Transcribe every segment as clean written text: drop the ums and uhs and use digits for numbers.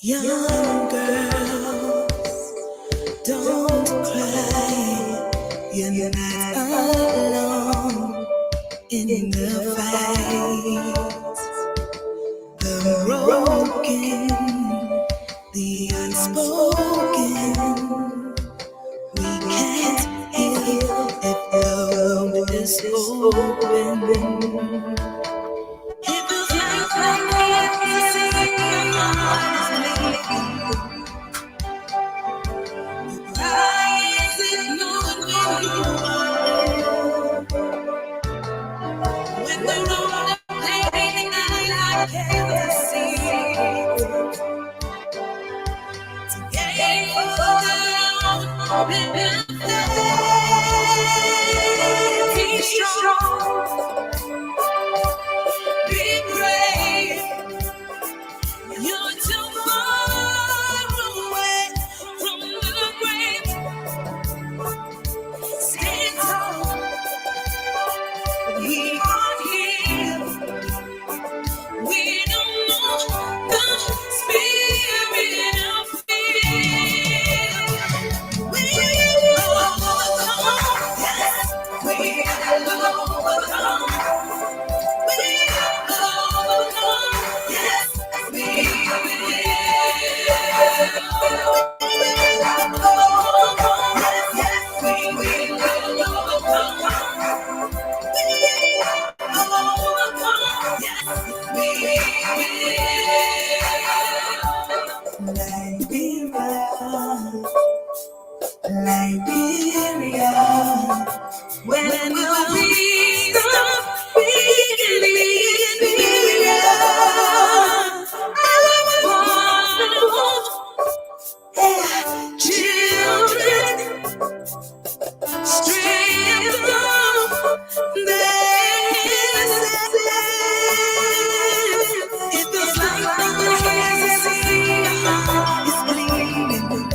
Young girls, don't cry. You're not alone in the fight. The broken, the unspoken, we can't heal if the wound is open. It feels like I can't see your heart is bleeding. Your cry is ignored when you are when the lonely pain I can't see. To gain be strong, be brave. You're too far away from the grave. Stand tall. We are here. We don't know the spirit of fear. We will overcome. Yes, we will overcome. We will overcome. Yes, we Liberia, when will we stop being Liberia? Children, strength from their innocence. It feels like the is bleeding.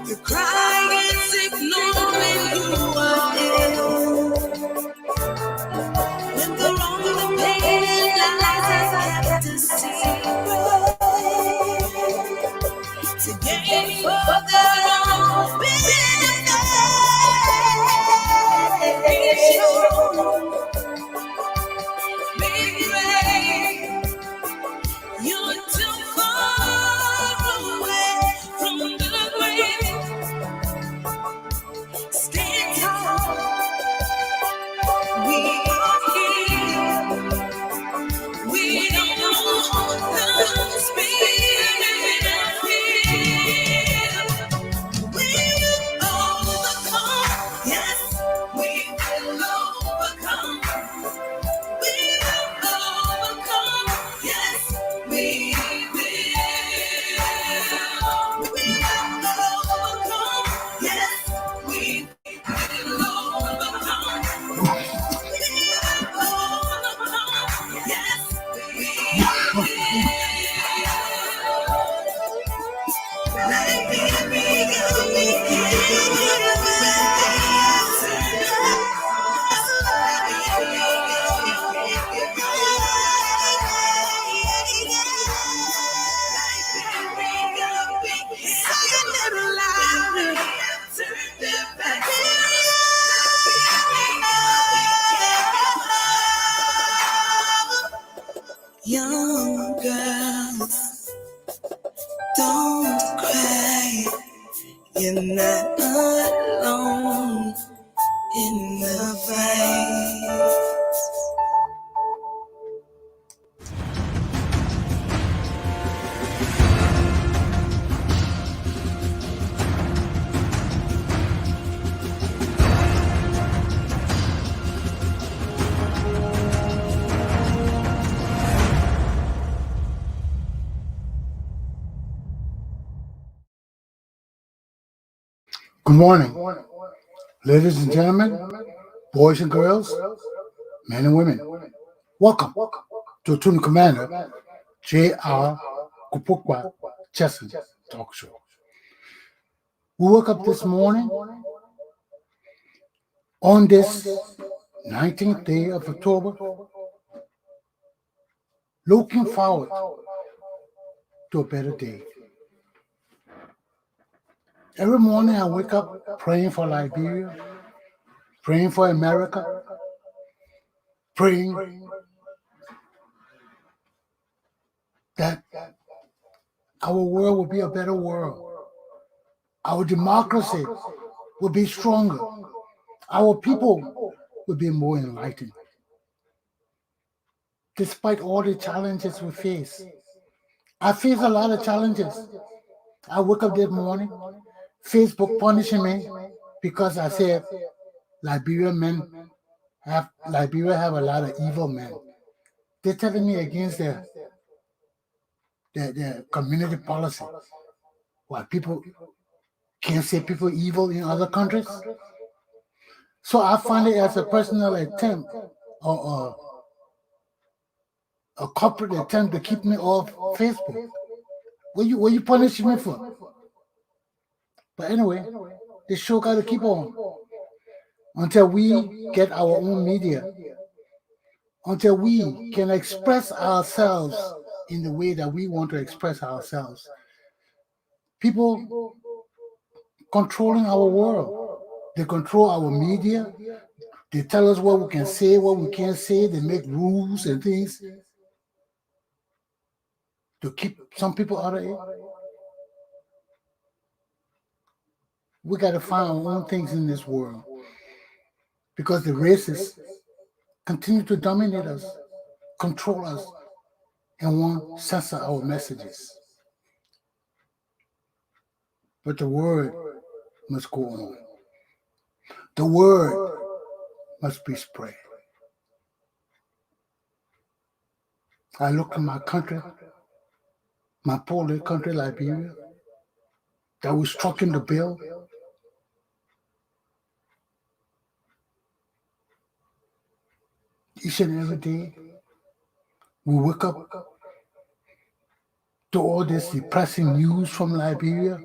Your cry is ignored when you are ill. When the wrong, the pain and lies I have to see. To gain further on, be strong, be brave. You're too far away from the grave. Stand tall. We are here. We don't know the spirit of fear. We will overcome. Yes, we will overcome. We will overcome. Yes, we will. We will overcome. Yes, we will overcome. We will overcome. Yes, we will. Young girls, don't cry. You're not alone in the fight. Good morning, ladies and gentlemen, boys and girls, men and women. Welcome to Commander Galpohkpa Chesson Talk Show. We woke up this morning on this 19th day of October, looking forward to a better day. Every morning I wake up praying for Liberia, praying for America, praying that our world will be a better world. Our democracy will be stronger. Our people will be more enlightened. Despite all the challenges we face, I face a lot of challenges. I woke up this morning, Facebook punishing me because I said Liberia have a lot of evil men. They're telling me against their community policy. Why people can't say people evil in other countries? So I find it as a personal attempt or a corporate attempt to keep me off Facebook. What you punishing me for? But anyway, this show got to keep on until we get our own media, until we can express ourselves in the way that we want to express ourselves. People controlling our world. They control our media. They tell us what we can say, what we can't say. They make rules and things to keep some people out of it. We got to find our own things in this world because the racists continue to dominate us, control us, and won't censor our messages. But the word must go on. The word must be spread. I look at my country, my poor little country, Liberia, that was struck in the bill. Each and every day, we wake up to all this depressing news from Liberia.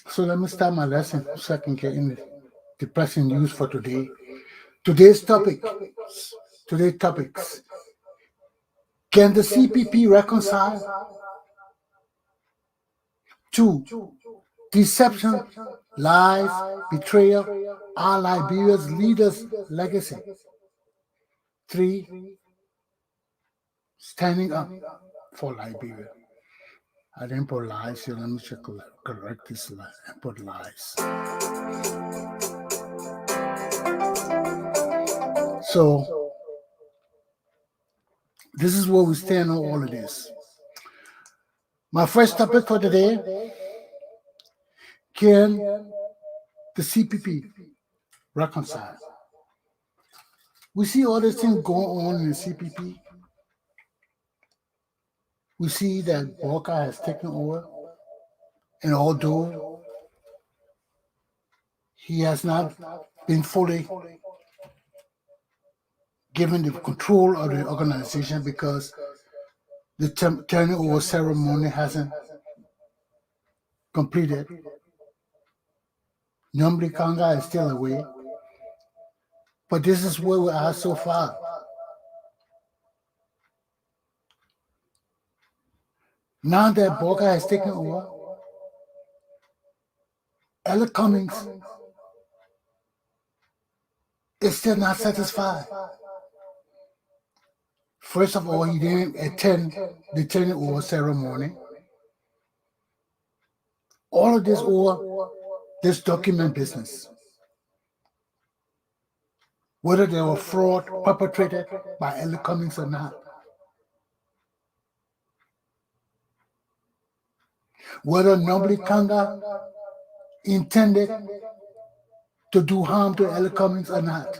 So let me start my lesson so I can get in the depressing news for today. Today's topics. Can the CPP reconcile? 2. Deception, lies, betrayal are Liberia's leaders' legacy. 3. Standing up for Liberia. I didn't put lies here. Let me correct this lie. I put lies. So, this is where we stand on all of this. My first topic for today: can the CPP reconcile? We see all these things going on in the CPP. We see that Walker has taken over, and although he has not been fully given the control of the organization because the turning over ceremony hasn't completed. Nyambri Kanga is still away. But this is where we are so far. Now that Boca has taken over, Ella Cummings is still not satisfied. First of all, he didn't attend the turning over ceremony. All of this over this document business. Whether there were fraud perpetrated by Ella Cummings or not. Whether Nobly Kanga intended to do harm to Ella Cummings or not.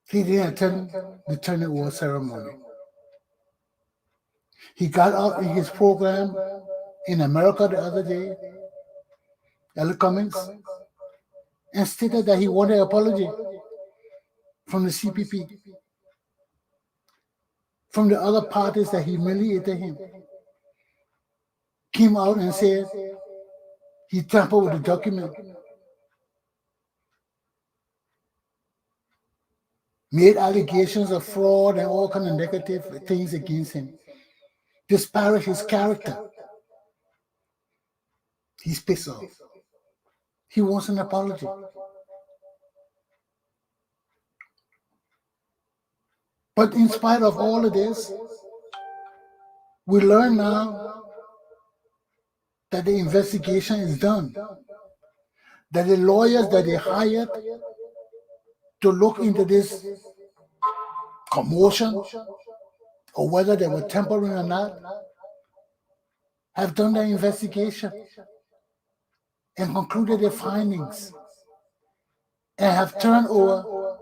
He didn't attend the turning over ceremony. He got out in his program in America the other day, Ella Cummings, and stated that he wanted an apology from the CPP. from the other parties that humiliated him came out and said he tampered with the document, made allegations of fraud and all kind of negative things against him, disparaged his character. He's pissed off. He wants an apology. But in spite of all of this, we learn now that the investigation is done, that the lawyers that they hired to look into this commotion or whether they were tampering or not have done their investigation and concluded their findings and have turned over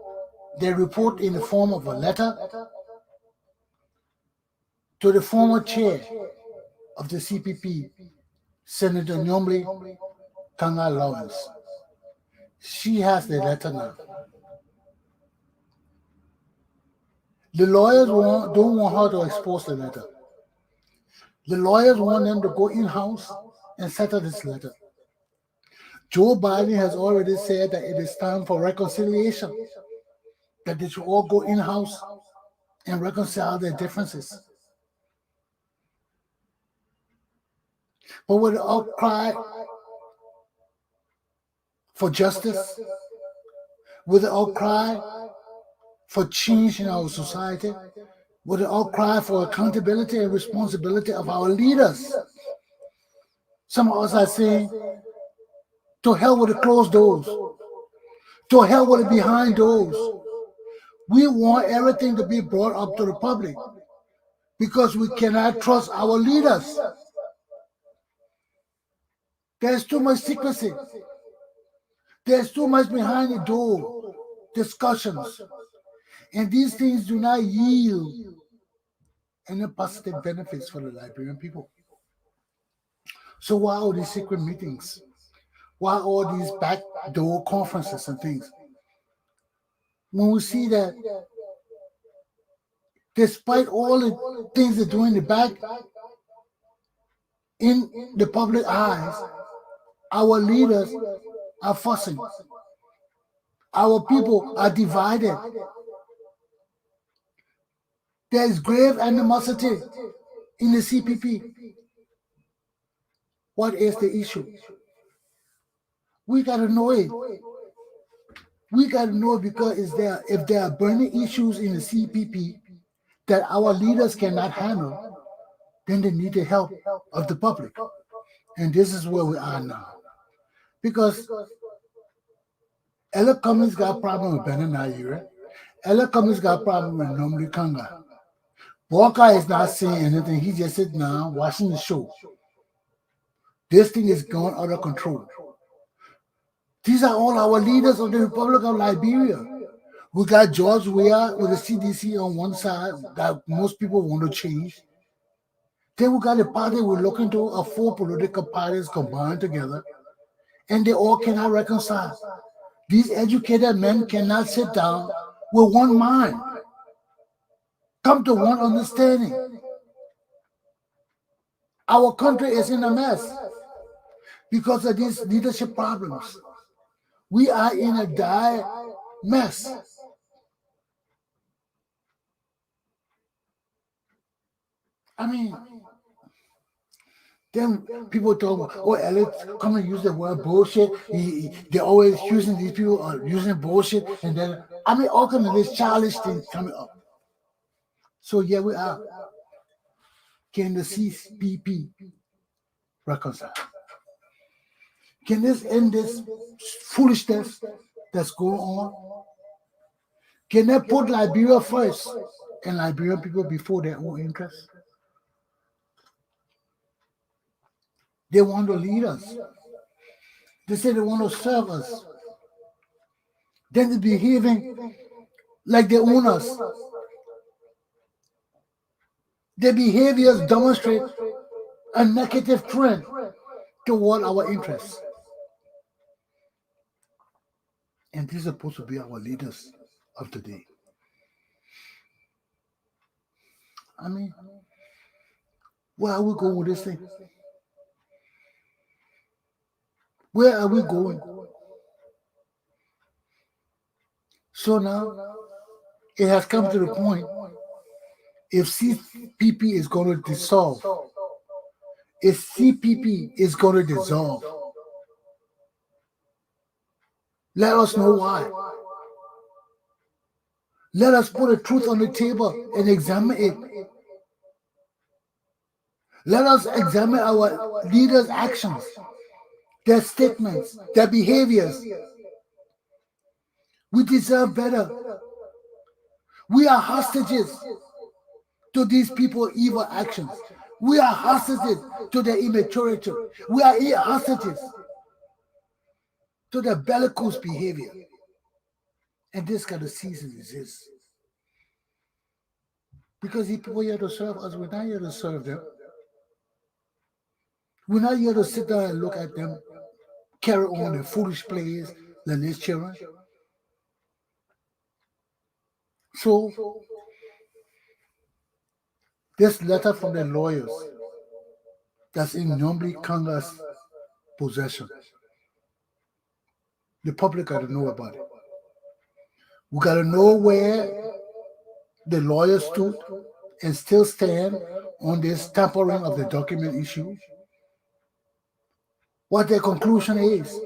their report in the form of a letter to the former chair of the CPP, Senator Nyomli Kanga Lawrence. She has the letter now. The lawyers don't want her to expose the letter. The lawyers want them to go in-house and settle this letter. Joe Biden has already said that it is time for reconciliation, that they should all go in-house and reconcile their differences. But with the outcry for justice, with the outcry for change in our society, with the outcry for accountability and responsibility of our leaders, some of us are saying, to hell with the closed doors, to hell with the behind doors. We want everything to be brought up to the public because we cannot trust our leaders. There's too much secrecy. There's too much behind the door discussions. And these things do not yield any positive benefits for the Liberian people. So why all these secret meetings? Why all these backdoor conferences and things? When we see that despite all the things they're doing in the back, in the public eyes, our leaders are fussing. Our people are divided. There is grave animosity in the CPP. What is the issue? We got to know it. We got to know it because if there are burning issues in the CPP that our leaders cannot handle, then they need the help of the public. And this is where we are now. Because Ella Cummings got a problem with Benin Nigeria. Ella Cummings got a problem with Nomri Kanga. Walker is not saying anything. He just sitting down watching the show. This thing is going out of control. These are all our leaders of the Republic of Liberia. We got George Weah with the CDC on one side that most people want to change. Then we got a party we're looking to of 4 political parties combined together, and they all cannot reconcile. These educated men cannot sit down with one mind, come to one understanding. Our country is in a mess because of these leadership problems. We are in a dire mess. I mean, then people talk about, oh, Elliot, come and use the word bullshit. They're always accusing these people of using bullshit. And then, I mean, all kind of this childish thing coming up. So here we are. Can the CPP reconcile? Can this end this foolishness that's going on? Can they put Liberia first and Liberian people before their own interests? They want to lead us. They say they want to serve us. Then they're behaving like they own us. Their behaviors demonstrate a negative trend toward our interests. And these are supposed to be our leaders of today. I mean, where are we going with this thing? Where are we going? So now it has come to the point, if CPP is going to dissolve, if CPP is going to dissolve, let us know why. Let us put the truth on the table and examine it. Let us examine our leaders' actions, their statements, their behaviors. We deserve better. We are hostages to these people's evil actions. We are hostages to their immaturity. We are hostages to their bellicose behavior. And this got to cease and desist. Because these people here to serve us, we're not here to serve them. We're not here to sit there and look at them carry on their foolish plays than these children. So, this letter from the lawyers that's in Numbly Kanga's possession, the public got to know about it. We got to know where the lawyers stood and still stand on this tampering of the document issue, what their conclusion is.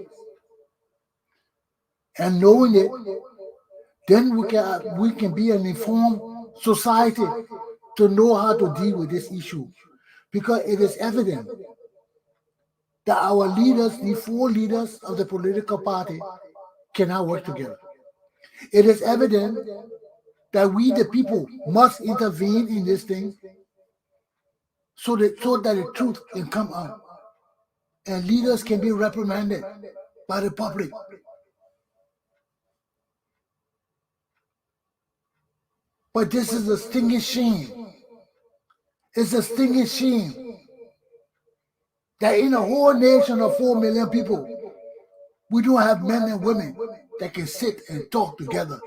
And knowing it, then we can be an informed society to know how to deal with this issue. Because it is evident that our leaders, the four leaders of the political party, cannot work together. It is evident that we, the people, must intervene in this thing so that the truth can come out and leaders can be reprimanded by the public. But this is a stinging shame. It's a stinging shame that in a whole nation of 4 million people, we don't have men and women that can sit and talk together.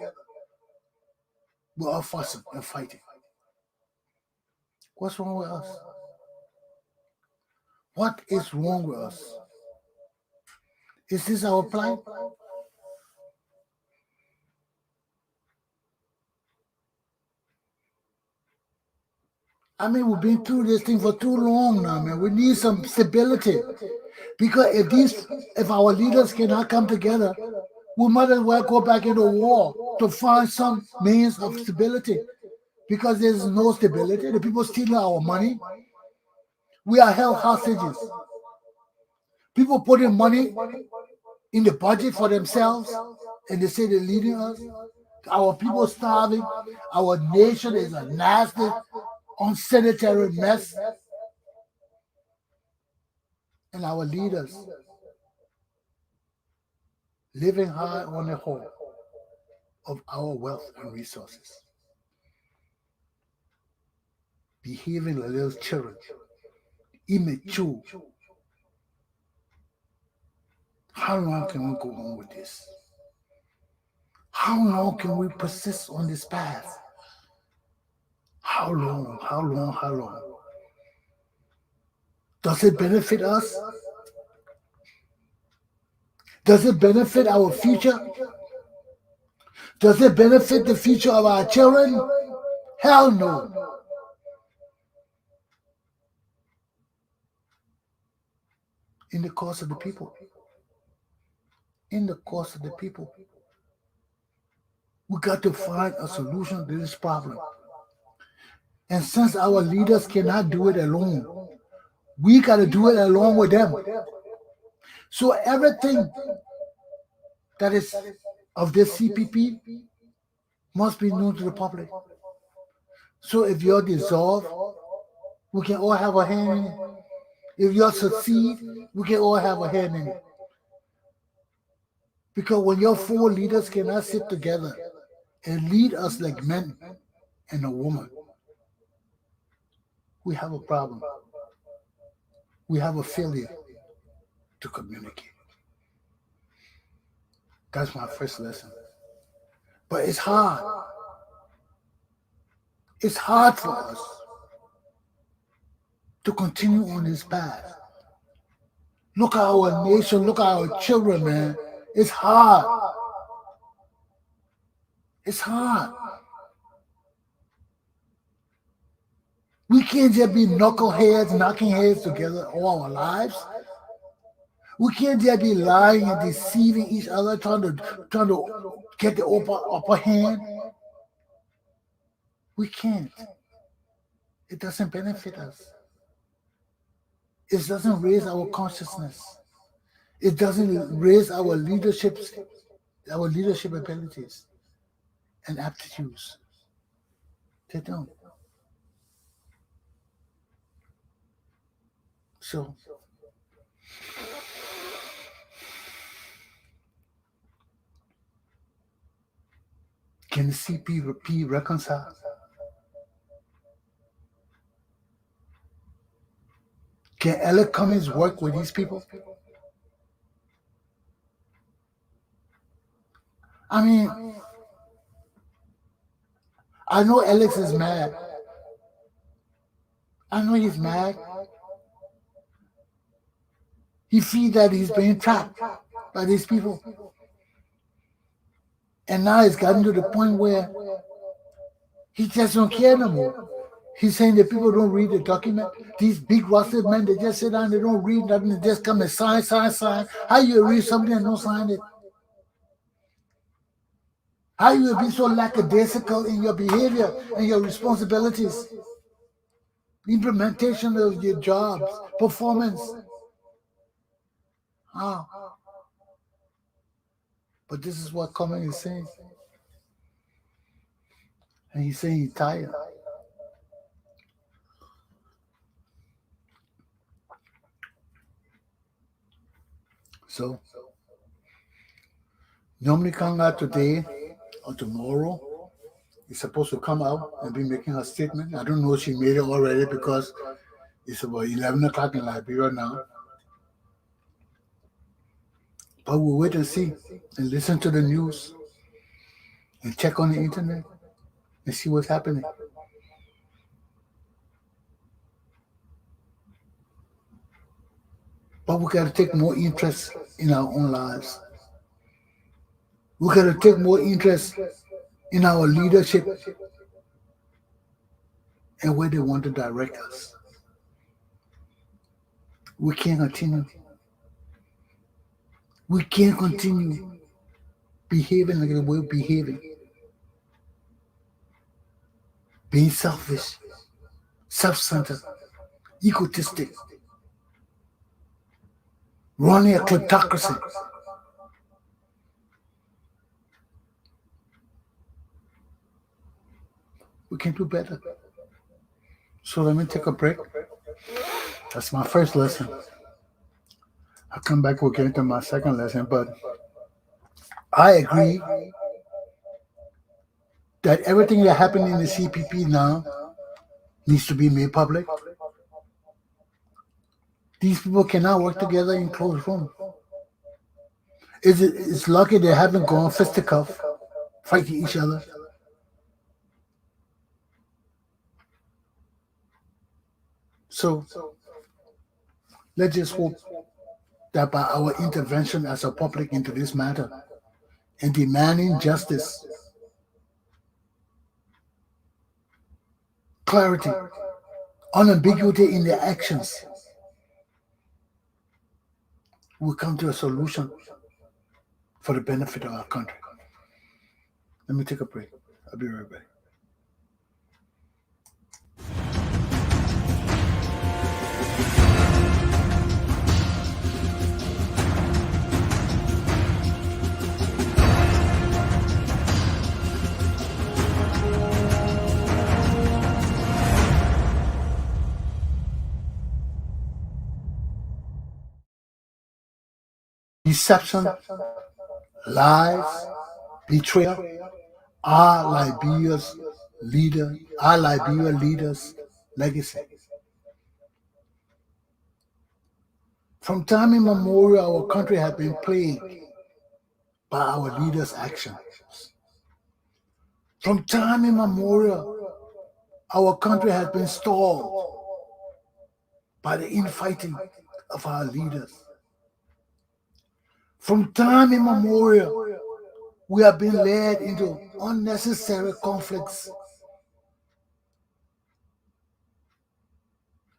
We're all fussing and fighting. What's wrong with us? What is wrong with us? Is this our plight? I mean, we've been through this thing for too long now, man. We need some stability. Because if our leaders cannot come together, we might as well go back into war to find some means of stability. Because there's no stability. The people stealing our money. We are held hostages. People putting money in the budget for themselves, and they say they're leading us. Our people starving. Our nation is a nasty, unsanitary mess. And our leaders living high on the whole of our wealth and resources, behaving like little children, immature. How long can we go on with this? How long can we persist on this path? How long? How long? How long? Does it benefit us? Does it benefit our future? Does it benefit the future of our children? Hell no. In the course of the people. In the course of the people. We got to find a solution to this problem. And since our leaders cannot do it alone, we got to do it along with them. So everything that is of this CPP must be known to the public. So if you're dissolved, we can all have a hand in it. If you succeed, we can all have a hand in it. Because when your four leaders cannot sit together and lead us like men and a woman, we have a problem. We have a failure to communicate. That's my first lesson. But it's hard. It's hard for us. to continue on this path. Look at our nation, look at our children, man. It's hard. It's hard. We can't just be knuckleheads, knocking heads together all our lives. We can't just be lying and deceiving each other, trying to get the upper hand. We can't. It doesn't benefit us. It doesn't raise our consciousness. It doesn't raise our leadership abilities and aptitudes. They don't. So can the CPP reconcile? Can Ella Cummings work with these people? I mean, I know Alex is mad. I know he's mad. He feels that he's being trapped by these people. And now it's gotten to the point where he just don't care no more. He's saying that people don't read the document. These big rusted men, they just sit down, they don't read nothing, they just come and sign. How you read something and don't sign it? How you will be so lackadaisical in your behavior and your responsibilities? Implementation of your jobs, performance. How? But this is what Cummings is saying. And he's saying he's tired. So, normally come out today or tomorrow. He's supposed to come out and be making a statement. I don't know if she made it already because it's about 11 o'clock in Liberia now. But we'll wait and see and listen to the news and check on the internet and see what's happening. But we got to take more interest in our own lives. We got to take more interest in our leadership and where they want to direct us. We can't continue. We can't continue behaving like we're behaving. Being selfish, self-centered, egotistic, running a kleptocracy. We can do better. So let me take a break. That's my first lesson. I'll come back, we'll get into my second lesson, but I agree that everything that happened in the CPP now needs to be made public. These people cannot work together in closed rooms. It's lucky they haven't gone fisticuff, fighting each other. So let's just hope that by our intervention as a public into this matter and demanding justice, clarity, unambiguity in their actions, we'll come to a solution for the benefit of our country. Let me take a break. I'll be right back. Deception, lies, betrayal are Liberia's leaders' legacy. From time immemorial, our country has been plagued by our leaders' actions. From time immemorial, our country has been stalled by the infighting of our leaders. From time immemorial, we have been led into unnecessary conflicts,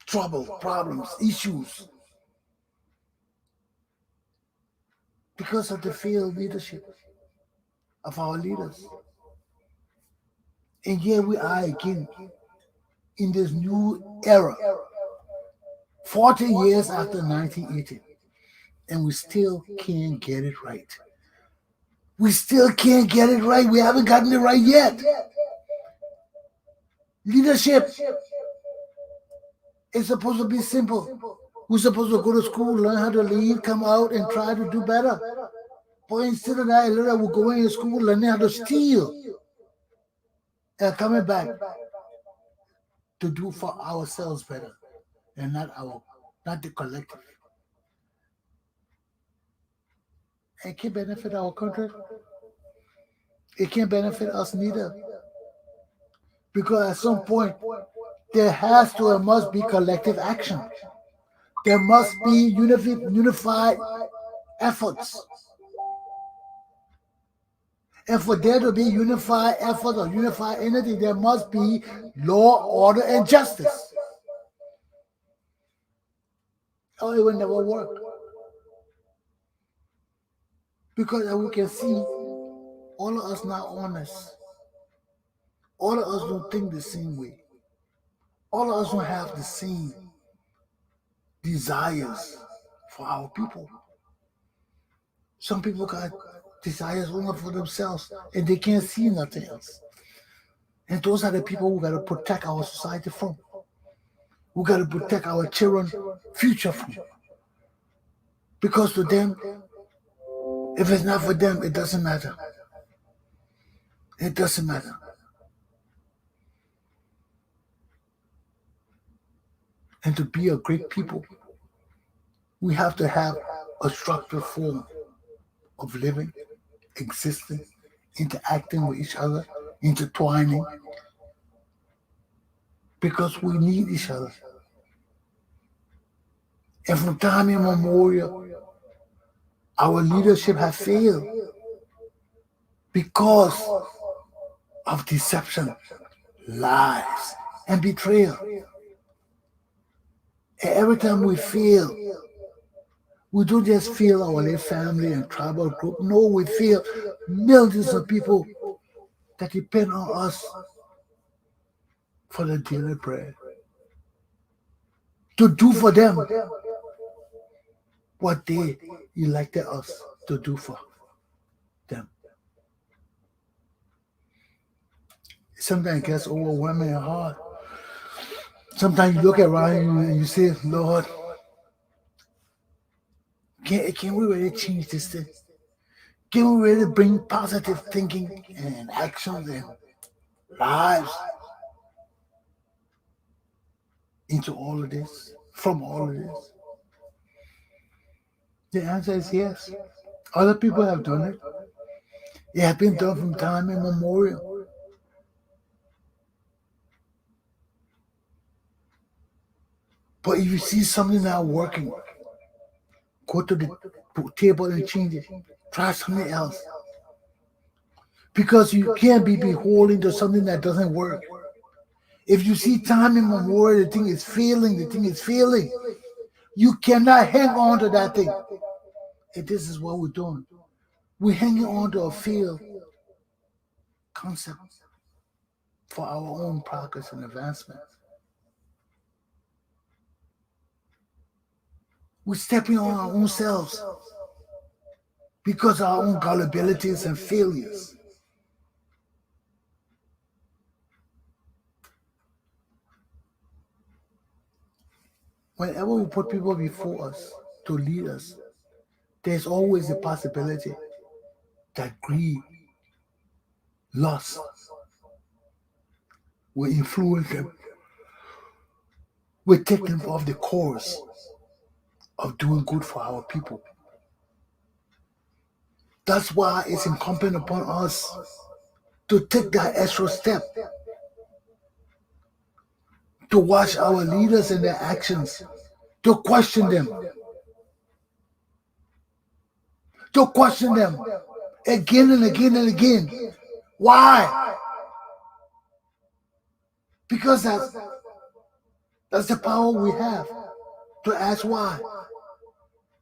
trouble, problems, issues, because of the failed leadership of our leaders. And here we are again in this new era, 40 years after 1980, and we still can't get it right. We still can't get it right. We haven't gotten it right yet. Leadership is supposed to be simple. We're supposed to go to school, learn how to lead, come out and try to do better. But instead of that, we're going to school, learning how to steal, and coming back to do for ourselves better, and not the collective. It can't benefit our country. It can't benefit us neither. Because at some point, there has to and must be collective action. There must be unified efforts. And for there to be unified effort or unified entity, there must be law, order, and justice. Or it will never work. Because as we can see, all of us not honest. All of us don't think the same way. All of us don't have the same desires for our people. Some people got desires only for themselves and they can't see nothing else. And those are the people we got to protect our society from. We got to protect our children's future from. Because to them, if it's not for them, it doesn't matter. It doesn't matter. And to be a great people, we have to have a structured form of living, existing, interacting with each other, intertwining, because we need each other. And from time immemorial, our leadership has failed because of deception, lies, and betrayal. And every time we fail, we don't just feel our little family and tribal group. No, we feel millions of people that depend on us for the daily bread. To do for them what they elected us to do for them. Sometimes it gets overwhelming and hard. Sometimes you look around you and you say, Lord, can we really change this thing? Can we really bring positive thinking and actions and lives into all of this, from all of this? The answer is yes. Other people have done it. It has been done from time immemorial. But if you see something not working, go to the table and change it. Try something else. Because you can't be beholden to something that doesn't work. If you see time immemorial, the thing is failing. You cannot hang on to that thing. And this is what we're doing. We're hanging on to a failed concept for our own progress and advancement. We're stepping on our own selves because of our own gullibilities and failures. Whenever we put people before us to lead us, there's always a possibility that greed, lust will influence them, will take them off the course of doing good for our people. That's why it's incumbent upon us to take that extra step, to watch our leaders and their actions, to question them, again and again and again. Why? Because that's the power we have to ask why.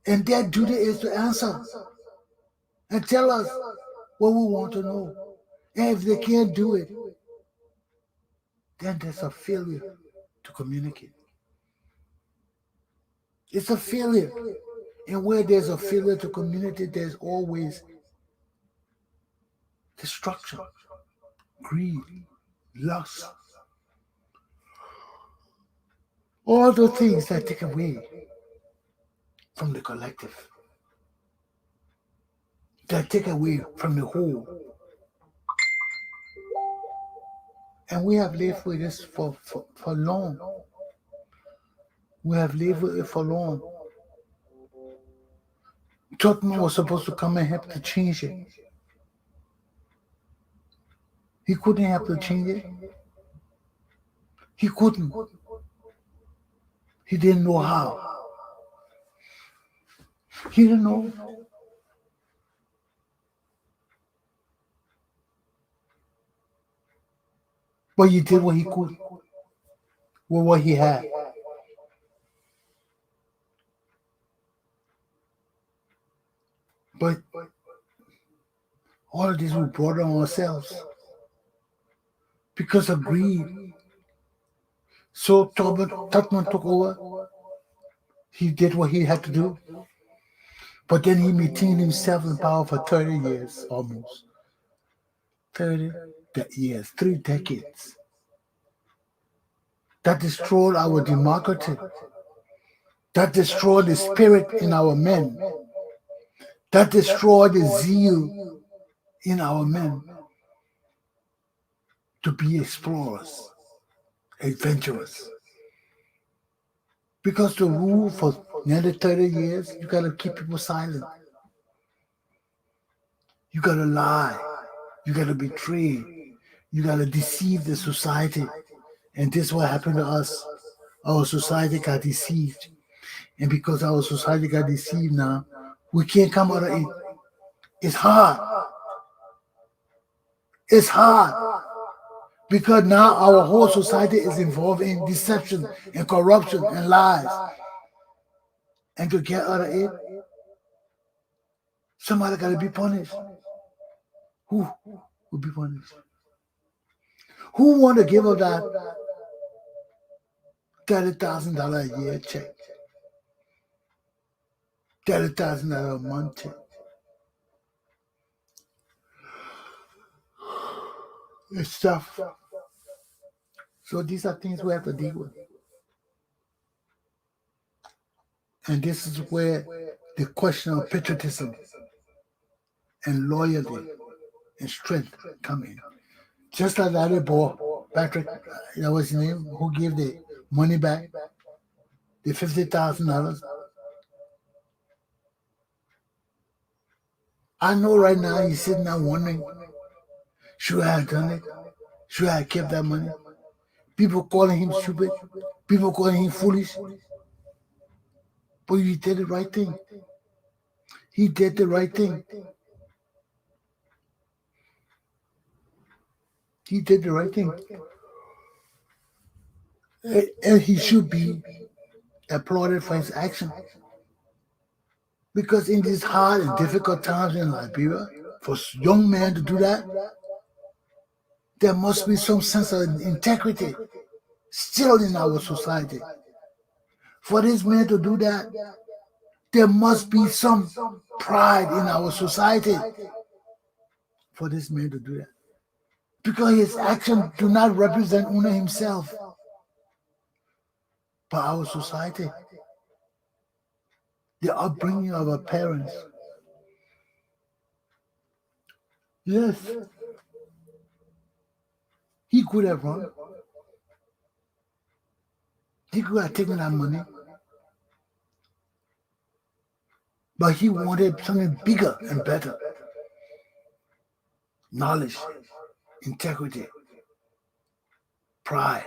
And their duty is to answer and tell us what we want to know. And if they can't do it, then there's a failure to communicate. It's a failure. And where there's a failure to communicate, there's always destruction, greed, lust. All the things that take away from the collective, that take away from the whole. And we have lived with this for long. We have lived with it for long. Tottenham was supposed to come and help to change it. He couldn't help to change it. He couldn't. He didn't know how. He didn't know. But he did what he could with what he had. But all of this we brought on ourselves because of greed. So Tubman took over. He did what he had to do. But then he maintained himself in power for 30 years almost. 30 years, 3 decades. That destroyed our democracy. That destroyed the spirit in our men. That destroyed the zeal in our men to be explorers, adventurers. Because to rule for nearly 30 years, you gotta keep people silent. You gotta lie. You gotta betray. You gotta deceive the society. And this is what happened to us. Our society got deceived. And because our society got deceived now, we can't come out of it. It's hard. It's hard. Because now our whole society is involved in deception and corruption and lies. And to get out of it, somebody got to be punished. Who will be punished? Who want to give up that $30,000 a year check? $30,000 a month check? It's tough. So these are things we have to deal with. And this is where the question of patriotism and loyalty and strength come in. Just like that other boy, Patrick, that was his name, who gave the money back, the $50,000. I know right now he's sitting there wondering, should I have done it? Should I have kept that money? People calling him stupid. People calling him foolish. But he did the right thing. He did the right thing. He did the right thing. And he should be applauded for his action. Because in these hard and difficult times in Liberia, for young men to do that, there must be some sense of integrity still in our society. For this man to do that, there must be some pride in our society for this man to do that. Because his actions do not represent only himself, but our society, the upbringing of our parents. Yes, he could have run. He could have taken that money. But he wanted something bigger and better. Knowledge, integrity, pride.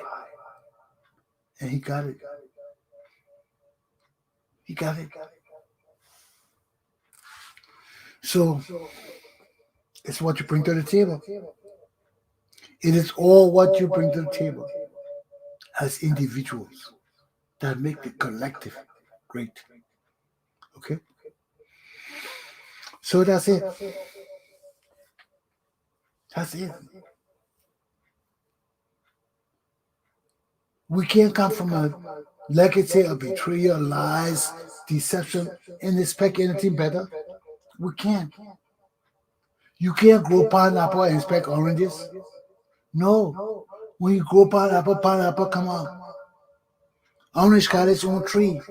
And he got it. You got it? So it's what you bring to the table. It is all what you bring to the table as individuals that make the collective great. Okay? So that's it. That's it. We can't come from a legacy of betrayal, lies, deception, and expect anything better. We can't. You can't grow pineapple and expect oranges. No. When you grow pineapple come out. Orange got its own tree.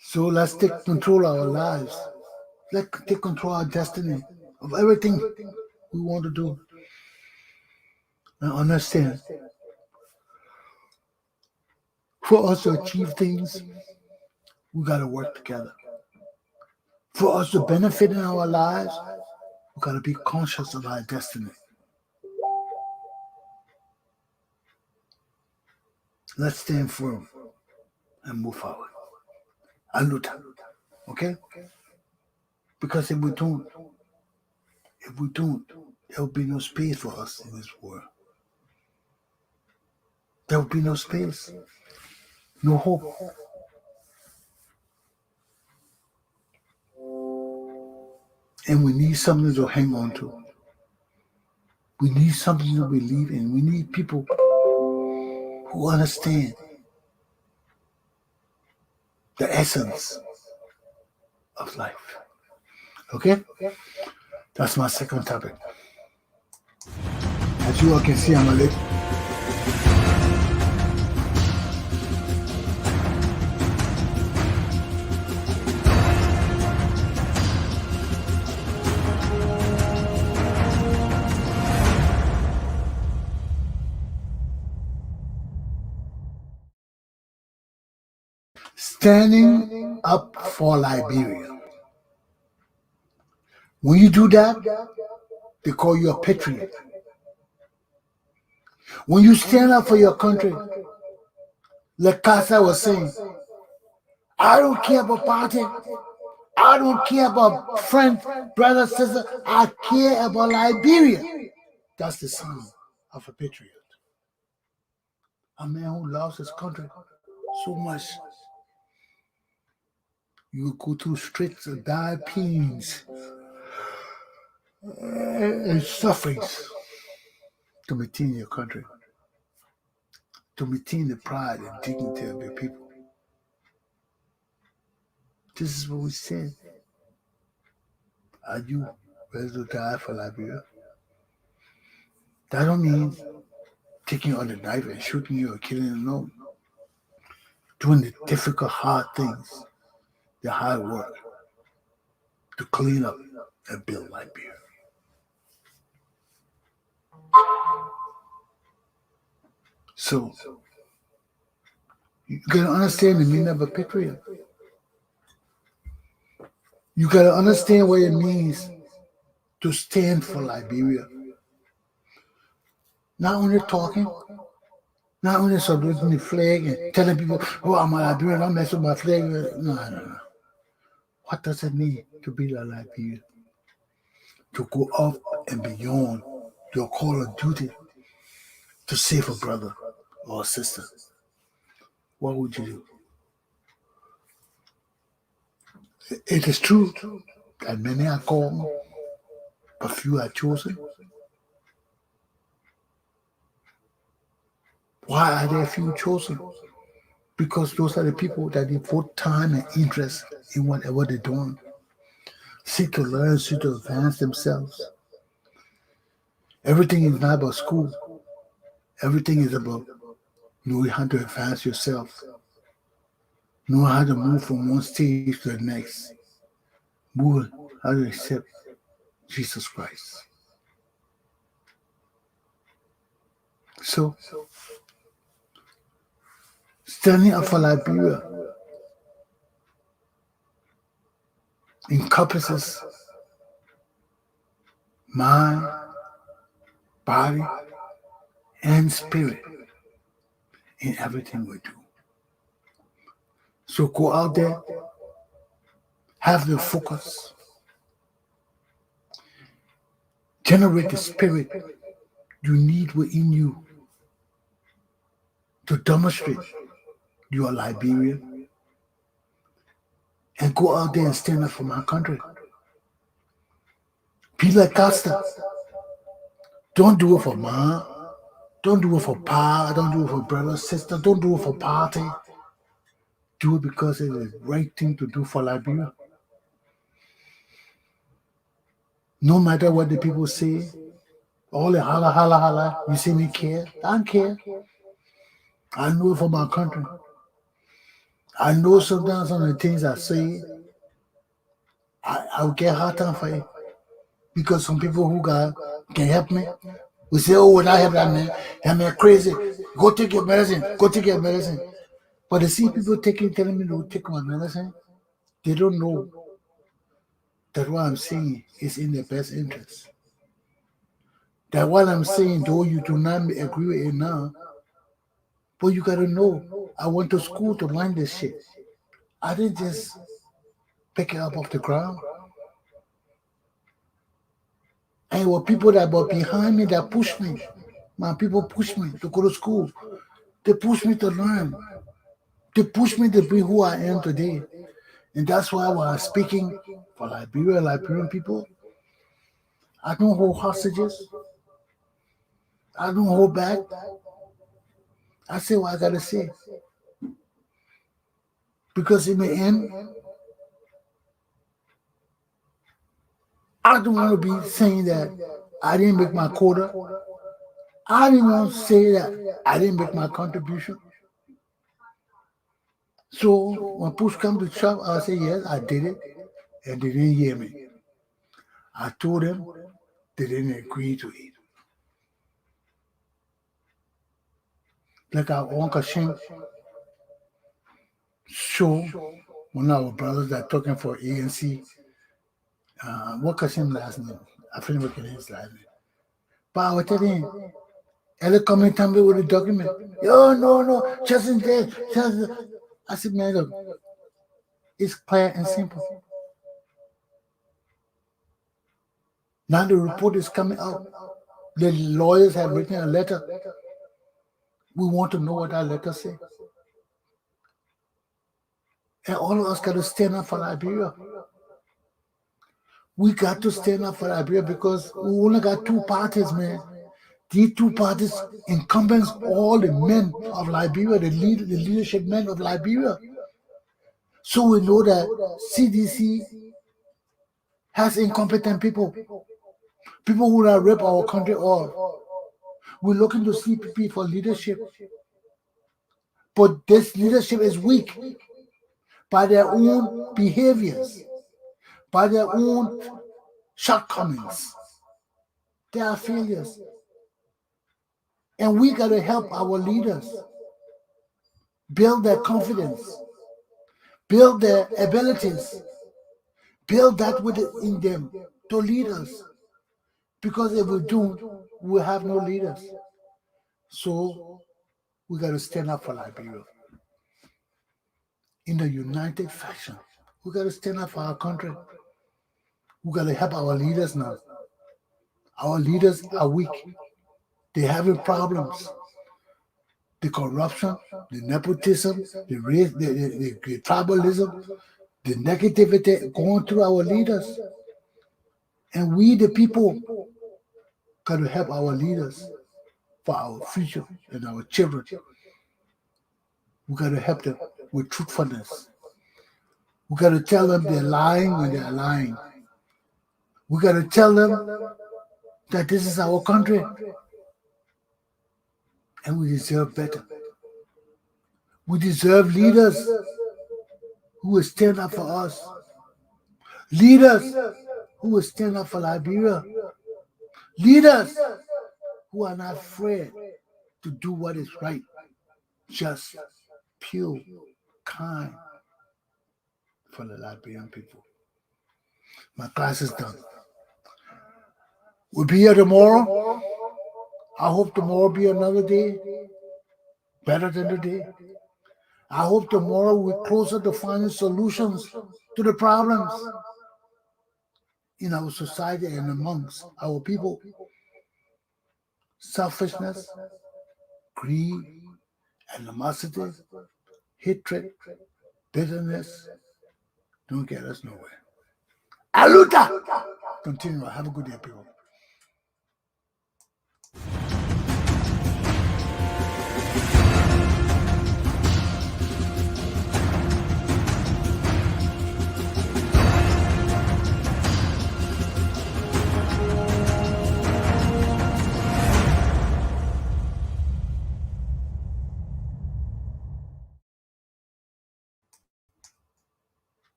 So let's take control of our lives. Let's take control of our destiny, of everything we want to do. And understand, for us to achieve things, we got to work together. For us to benefit in our lives, we got to be conscious of our destiny. Let's stand firm and move forward. Aluta. Okay? Because if we don't, there will be no space for us in this world. There will be no space, no hope. And we need something to hang on to. We need something to believe in. We need people who understand the essence of life. Okay? That's my second topic. As you all can see, I'm a little. Standing up for Liberia. When you do that, they call you a patriot. When you stand up for your country, like Casa was saying, I don't care about party. I don't care about friend, brother, sister. I care about Liberia. That's the sound of a patriot. A man who loves his country so much. You will go through streets of dire pains and sufferings to maintain your country, to maintain the pride and dignity of your people. This is what we said. Are you ready to die for Liberia? That don't mean taking on the knife and shooting you or killing you. No. Doing the difficult, hard things, the hard work to clean up and build Liberia. So, you gotta understand the meaning of a patriot. You gotta understand what it means to stand for Liberia. Not only talking, not only saluting the flag and telling people, oh, I'm a Liberian, I'm messing with my flag. No. What does it mean to be a Liberian? To go up and beyond your call of duty to save a brother or a sister. What would you do? It is true that many are called, but few are chosen. Why are there few chosen? Because those are the people that devote time and interest in whatever they're doing. Seek to learn, seek to advance themselves. Everything is not about school. Everything is about knowing how to advance yourself. Know how to move from one stage to the next. Move how to accept Jesus Christ. So, standing up for Liberia encompasses mind, body, and spirit. in everything we do. So go out there, have the focus, generate the spirit you need within you to demonstrate you are Liberian, and go out there and stand up for my country. Be like Costa. Don't do it for ma. Don't do it for pa. Don't do it for brother, sister. Don't do it for party. Do it because it is the right thing to do for Liberia. No matter what the people say, all the holla, holla, holla, you see me care? I don't care. I know it for my country. I know sometimes some of the things I say, I'll get hard time for it. Because some people who can help me, we say, oh, when I help that man, crazy. Go take your medicine. Go take your medicine. But to see people telling me to take my medicine, they don't know that what I'm saying is in their best interest. That what I'm saying, though you do not agree with it now, but you gotta know, I went to school to learn this shit. I didn't just pick it up off the ground. And it were people that were behind me that pushed me. My people pushed me to go to school. They pushed me to learn. They pushed me to be who I am today. And that's why when I'm speaking for Liberia, Liberian people, I don't hold hostages. I don't hold back. I say what I gotta say. Because in the end, I don't want to be saying that I didn't make my quota. I didn't want to say that I didn't make my contribution. So when push comes to shove, I say, yes, I did it. And they didn't hear me. I told them, they didn't agree to it. Like our Uncle Chesson Show, one of our brothers that talking for ANC. What Chesson last name? I forget his last name. But I was telling him, every comment time with the document. Yo, no, Chesson dead. I said, man, look, it's clear and simple. Now the report is coming out. The lawyers have written a letter. We want to know what that letter says. And all of us got to stand up for Liberia. We got to stand up for Liberia because we only got two parties, man. These two parties encompass all the men of Liberia, the leadership men of Liberia. So we know that CDC has incompetent people who will rip our country off. We're looking to CPP for leadership. But this leadership is weak by their own behaviors, by their own shortcomings. They are failures. And we got to help our leaders build their confidence, build their abilities, build that within them to lead us. Because if we don't, we'll have no leaders. So we got to stand up for Liberia in the united fashion. We got to stand up for our country. We got to help our leaders now. Our leaders are weak. They're having problems. The corruption, the nepotism, the race, the tribalism, the negativity going through our leaders. And we, the people, got to help our leaders for our future and our children. We got to help them with truthfulness. We got to tell them they're lying when they're lying. We got to tell them that this is our country and we deserve better. We deserve leaders who will stand up for us. Leaders who will stand up for Liberia. Leaders who are not afraid to do what is right, just, pure, kind for the Liberian people. My class is done. We'll be here tomorrow. I hope tomorrow will be another day. better than today. I hope tomorrow we're closer to finding solutions to the problems in our society and amongst our people. Selfishness, greed, animosity, hatred, bitterness don't get us nowhere. Aluta! Continue. Have a good day, people.